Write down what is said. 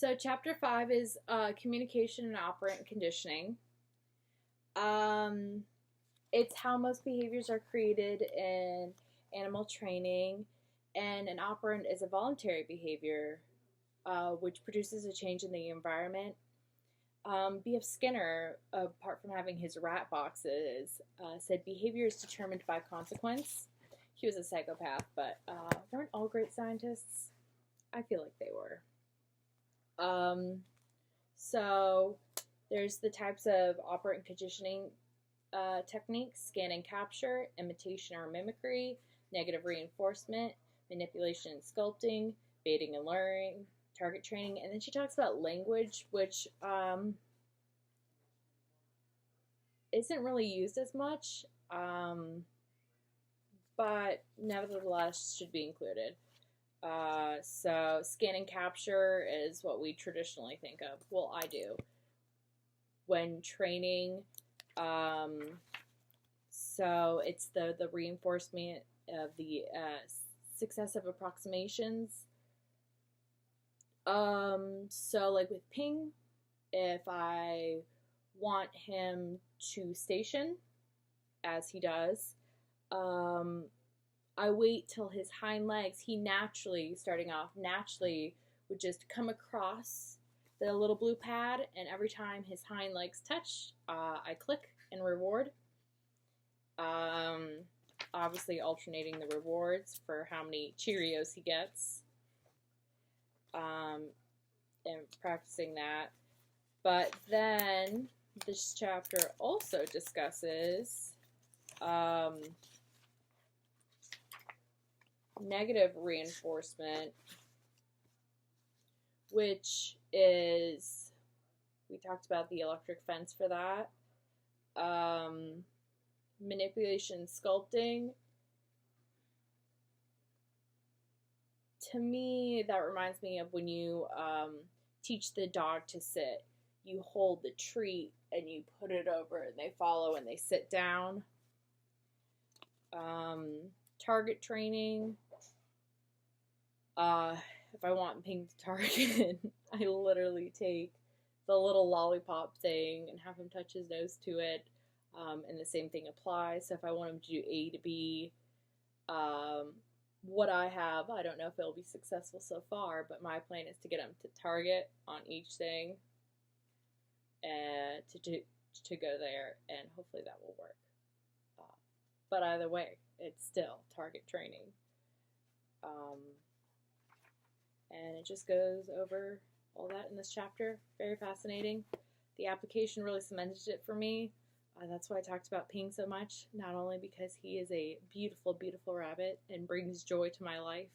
So, chapter 5 is communication and operant conditioning. Um, it's how most behaviors are created in animal training, and an operant is a voluntary behavior which produces a change in the environment. B.F. Skinner, apart from having his rat boxes, said behavior is determined by consequence. He was a psychopath, but weren't all great scientists? I feel like they were. Um, so there's the types of operant conditioning techniques: scan and capture, imitation or mimicry, negative reinforcement, manipulation and sculpting, baiting and luring, target training. And then she talks about language, which isn't really used as much, but nevertheless should be included. So scan and capture is what we traditionally think of. Well, I do. When training, so it's the reinforcement of the successive approximations. So like with ping, if I want him to station, as he does, I wait till his hind legs, he naturally, starting off, naturally would just come across the little blue pad, and every time his hind legs touch, I click and reward. Obviously alternating the rewards for how many Cheerios he gets, and practicing that. But then this chapter also discusses negative reinforcement, which is, we talked about the electric fence for that. Manipulation, sculpting. To me, that reminds me of when you teach the dog to sit. You hold the treat and you put it over and they follow and they sit down. Target training. If I want Pink to target, I literally take the little lollipop thing and have him touch his nose to it, and the same thing applies. So if I want him to do A to B, what I have, I don't know if it'll be successful so far, but my plan is to get him to target on each thing and to go there, and hopefully that will work. But either way, it's still target training. And it just goes over all that in this chapter. Very fascinating. The application really cemented it for me. That's why I talked about Ping so much, not only because he is a beautiful, beautiful rabbit and brings joy to my life,